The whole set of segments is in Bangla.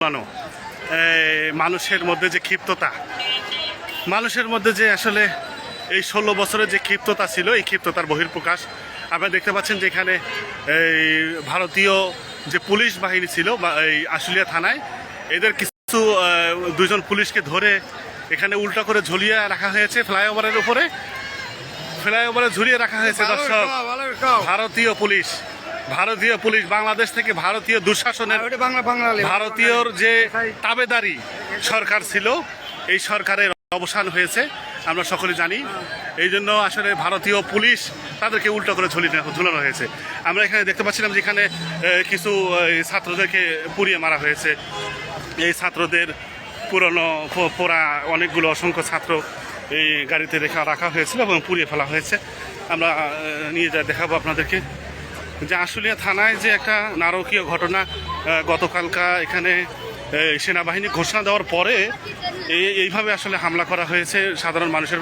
ঝুলানো। মানুষের মধ্যে যে ক্ষিপ্ততা, মানুষের মধ্যে যে আসলে এই 16 বছরের যে ক্ষিপ্ততা ছিল, এই ক্ষিপ্ততার বহিঃপ্রকাশ আপনারা দেখতে পাচ্ছেন। যে এখানে এই ভারতীয় যে পুলিশ বাহিনী ছিল এই আশুলিয়া থানায়, এদের কিছু দুজন পুলিশকে ধরে এখানে উল্টা করে ঝুলিয়ে রাখা হয়েছে ফ্লাইওভারের উপরে। ফ্লাইওভারে ঝুলিয়ে রাখা হয়েছে দর্শক। ভারতীয় পুলিশ বাংলাদেশ থেকে ভারতীয় দুঃশাসনের, ভারতীয়র যে তাবেদারি সরকার ছিল, এই সরকারের অবসান হয়েছে আমরা সকলে জানি। এই জন্য আসলে ভারতীয় পুলিশ তাদেরকে উল্টো করে ঝুলানো হয়েছে। আমরা এখানে দেখতে পাচ্ছিলাম যে এখানে কিছু ছাত্রদেরকে পুড়িয়ে মারা হয়েছে। এই ছাত্রদের পুরনো পোড়া অনেকগুলো অসংখ্য ছাত্র এই গাড়িতে রাখা হয়েছিল এবং পুড়িয়ে ফেলা হয়েছে। আমরা নিয়ে যা দেখাবো আপনাদেরকে যে আশুলিয়া থানায় যে একটা নারকীয় ঘটনা। গতকালকা এখানে সেনাবাহিনী ঘোষণা দেওয়ার পরে এইভাবে আসলে হামলা করা হয়েছে, সাধারণ মানুষের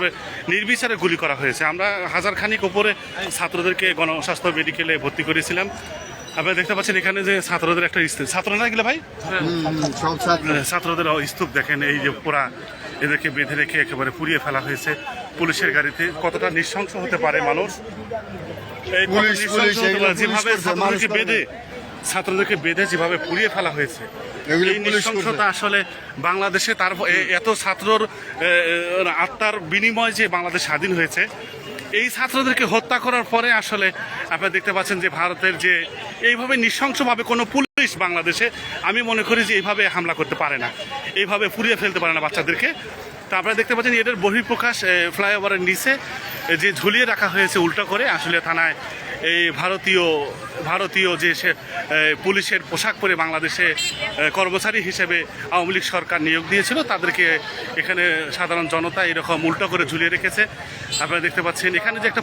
নির্বিচারে গুলি করা হয়েছে। আমরা হাজারখানিক ওপরে ছাত্রদেরকে গণস্বাস্থ্য মেডিকেলে ভর্তি করেছিলাম। আপনারা দেখতে পাচ্ছেন এখানে যে ছাত্রদের একটা স্তূপ, ছাত্র না গেলে ভাই ছাত্রদের স্তূপ দেখেন, এই যে পুরা এদেরকে বেঁধে রেখে একেবারে পুড়িয়ে ফেলা হয়েছে পুলিশের গাড়িতে। কতটা নৃশংস হতে পারে মানুষ, যেভাবে ছাত্রদেরকে বেঁধে যেভাবে পুড়িয়ে ফেলা হয়েছে, এই নৃশংসতা আসলে বাংলাদেশে তার এত ছাত্রর আত্মার বিনিময় যে বাংলাদেশ স্বাধীন হয়েছে, এই ছাত্রদেরকে হত্যা করার পরে আসলে আপনারা দেখতে পাচ্ছেন যে ভারতের যে এইভাবে নৃশংসভাবে কোনো পুলিশ বাংলাদেশে আমি মনে করি যে এইভাবে হামলা করতে পারে না, এইভাবে পুড়িয়ে ফেলতে পারে না বাচ্চাদেরকে। তো আপনারা দেখতে পাচ্ছেন এদের বহিঃপ্রকাশ ফ্লাইওভারের নিচে যে ঝুলিয়ে রাখা হয়েছে উল্টো করে আশুলিয়া থানায়। এই ভারতীয় যে পুলিশের পোশাক পরে বাংলাদেশে কর্মচারী হিসেবে আওয়ামী লীগ সরকার নিয়োগ দিয়েছিল, তাদেরকে এখানে সাধারণ জনতা এরকম উল্টো করে ঝুলিয়ে রেখেছে। আপনারা দেখতে পাচ্ছেন এখানে যে একটা